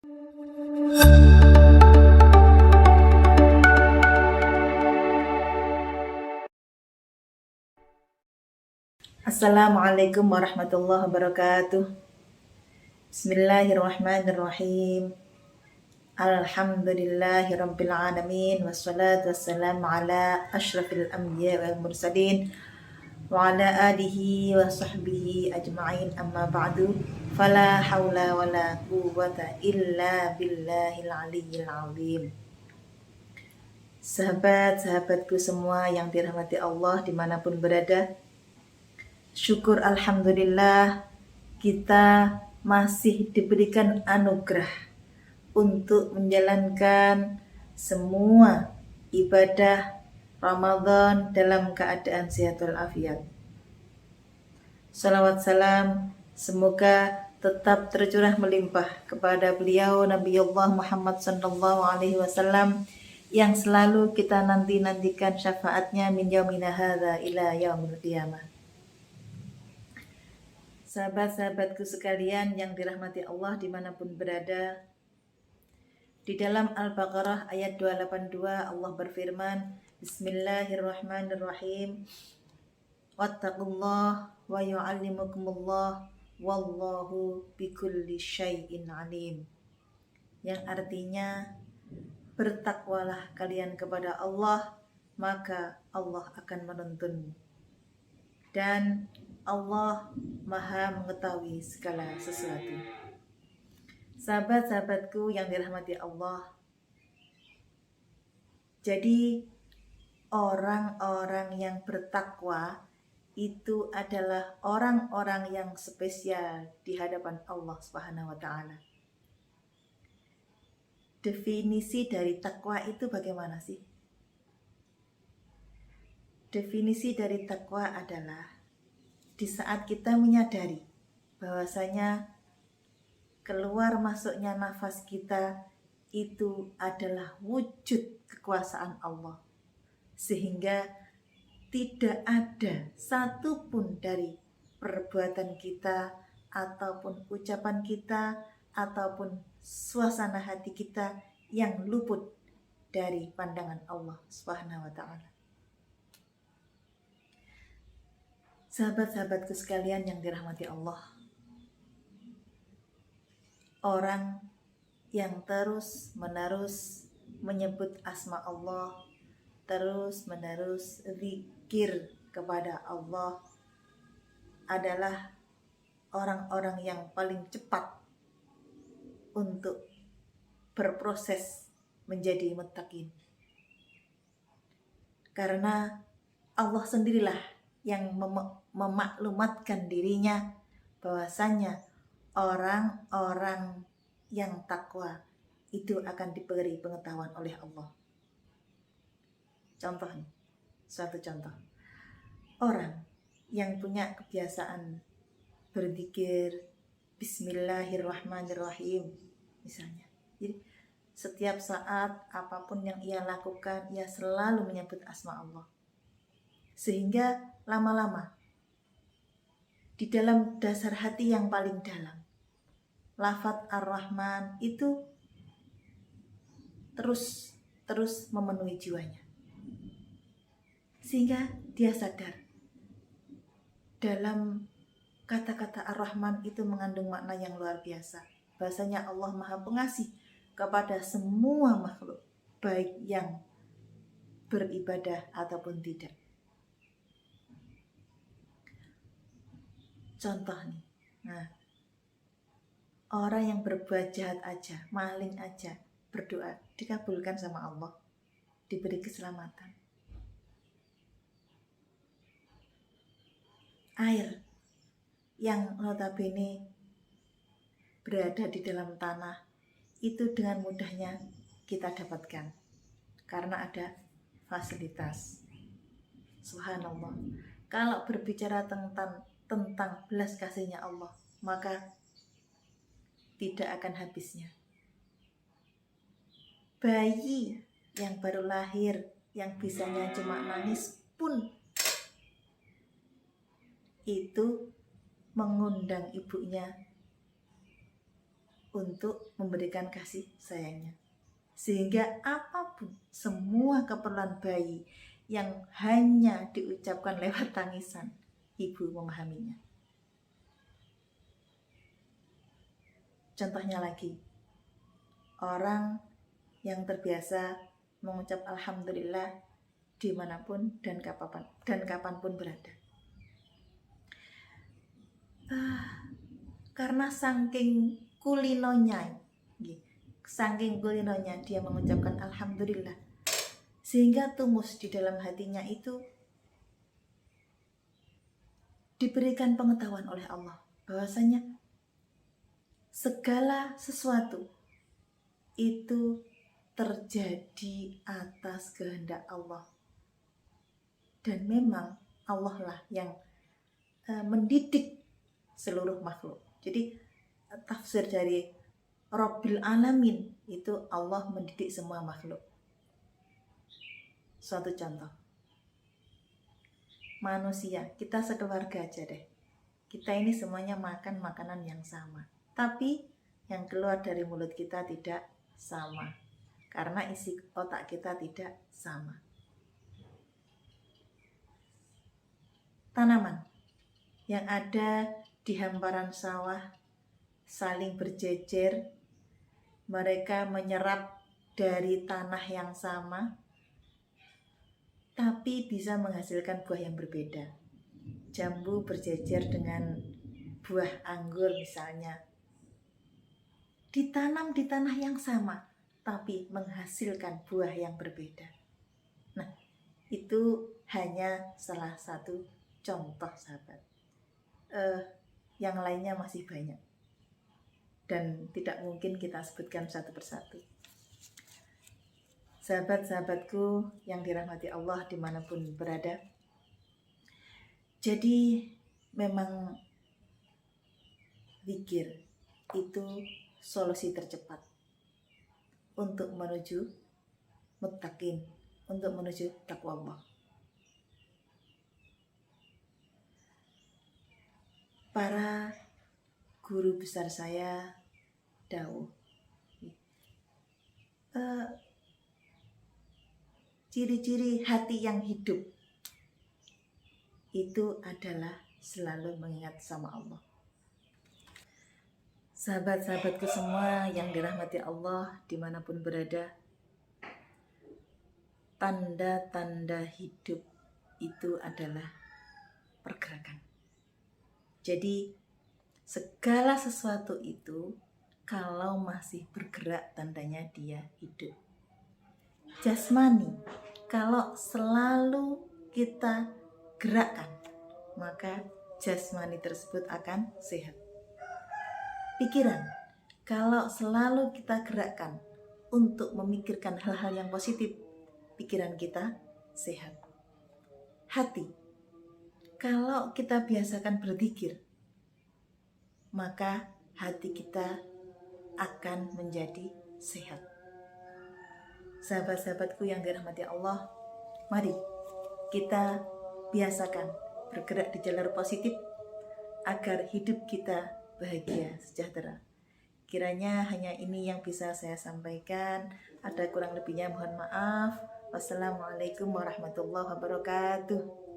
Assalamualaikum warahmatullahi wabarakatuh. Bismillahirrahmanirrahim. Alhamdulillahirabbil alamin wassalatu wassalamu ala asyrafil anbiya wal mursalin wa ala alihi wa sahbihi ajma'in, amma ba'du. Fala haula wala quwwata illa billahil aliyyil azim. Sahabat-sahabatku semua yang dirahmati Allah dimanapun berada, syukur alhamdulillah kita masih diberikan anugerah untuk menjalankan semua ibadah Ramadan dalam keadaan sehat walafiat. Salawat salam semoga tetap tercurah melimpah kepada beliau Nabiullah Muhammad sallallahu alaihi wasallam yang selalu kita nantikan syafaatnya min yaumina hadza ila yaumil qiyamah. Sahabat-sahabatku sekalian yang dirahmati Allah dimanapun berada, di dalam Al-Baqarah ayat 282 Allah berfirman, Bismillahirrahmanirrahim, Wattaqullah wa yu'allimukumullah wallahu bikulli syai'in alim. Yang artinya, bertakwalah kalian kepada Allah, maka Allah akan menuntunmu. Dan Allah Maha mengetahui segala sesuatu. Sahabat-sahabatku yang dirahmati Allah, jadi orang-orang yang bertakwa itu adalah orang-orang yang spesial di hadapan Allah Subhanahu wa taala. Definisi dari takwa itu bagaimana sih? Definisi dari takwa adalah di saat kita menyadari bahwasanya keluar masuknya nafas kita itu adalah wujud kekuasaan Allah, sehingga tidak ada satupun dari perbuatan kita ataupun ucapan kita ataupun suasana hati kita yang luput dari pandangan Allah Subhanahu wa taala. Sahabat-sahabatku sekalian yang dirahmati Allah, orang yang terus-menerus menyebut asma Allah, terus-menerus zikir kepada Allah adalah orang-orang yang paling cepat untuk berproses menjadi muttaqin. Karena Allah sendirilah yang memaklumatkan dirinya bahwasanya orang-orang yang takwa itu akan diberi pengetahuan oleh Allah. Contohnya, suatu contoh, orang yang punya kebiasaan berzikir Bismillahirrahmanirrahim misalnya, jadi setiap saat apapun yang ia lakukan, ia selalu menyebut asma Allah, sehingga lama-lama di dalam dasar hati yang paling dalam, lafadz Ar-Rahman itu terus memenuhi jiwanya, sehingga dia sadar dalam kata-kata Ar-Rahman itu mengandung makna yang luar biasa, bahasanya Allah Maha Pengasih kepada semua makhluk, baik yang beribadah ataupun tidak. Contoh nih, orang yang berbuat jahat aja, maling aja, berdoa dikabulkan sama Allah, diberi keselamatan. Air yang notabene berada di dalam tanah itu dengan mudahnya kita dapatkan karena ada fasilitas. Subhanallah. Kalau berbicara tentang belas kasihnya Allah, maka tidak akan habisnya. Bayi yang baru lahir yang bisanya cuma nangis pun itu mengundang ibunya untuk memberikan kasih sayangnya. Sehingga apapun, semua keperluan bayi yang hanya diucapkan lewat tangisan, ibu memahaminya. Contohnya lagi, orang yang terbiasa mengucap alhamdulillah dimanapun dan kapanpun berada. Karena saking kulinonya dia mengucapkan alhamdulillah, sehingga tumus di dalam hatinya itu diberikan pengetahuan oleh Allah bahwasanya segala sesuatu itu terjadi atas kehendak Allah, dan memang Allah lah yang mendidik seluruh makhluk. Jadi tafsir dari Rabbil Alamin itu Allah mendidik semua makhluk. Suatu contoh, manusia, kita sekeluarga aja deh, kita ini semuanya makan makanan yang sama, tapi yang keluar dari mulut kita tidak sama, karena isi otak kita tidak sama. Tanaman yang ada di hamparan sawah saling berjejer, mereka menyerap dari tanah yang sama, tapi bisa menghasilkan buah yang berbeda. Jambu berjejer dengan buah anggur misalnya, ditanam di tanah yang sama, tapi menghasilkan buah yang berbeda. Nah, itu hanya salah satu contoh, sahabat. Yang lainnya masih banyak, dan tidak mungkin kita sebutkan satu persatu. Sahabat-sahabatku yang dirahmati Allah dimanapun berada, jadi memang zikir itu solusi tercepat untuk menuju muttaqin, untuk menuju takwa Allah. Para guru besar saya dawuh, ciri-ciri hati yang hidup itu adalah selalu mengingat sama Allah. Sahabat-sahabatku semua yang dirahmati Allah dimanapun berada, tanda-tanda hidup itu adalah pergerakan. Jadi segala sesuatu itu kalau masih bergerak, tandanya dia hidup. Jasmani, kalau selalu kita gerakkan, maka jasmani tersebut akan sehat. Pikiran, kalau selalu kita gerakkan untuk memikirkan hal-hal yang positif, pikiran kita sehat. Hati, kalau kita biasakan berzikir, maka hati kita akan menjadi sehat. Sahabat-sahabatku yang dirahmati Allah, mari kita biasakan bergerak di jalur positif agar hidup kita bahagia, sejahtera. Kiranya hanya ini yang bisa saya sampaikan. Ada kurang lebihnya mohon maaf. Wassalamualaikum warahmatullahi wabarakatuh.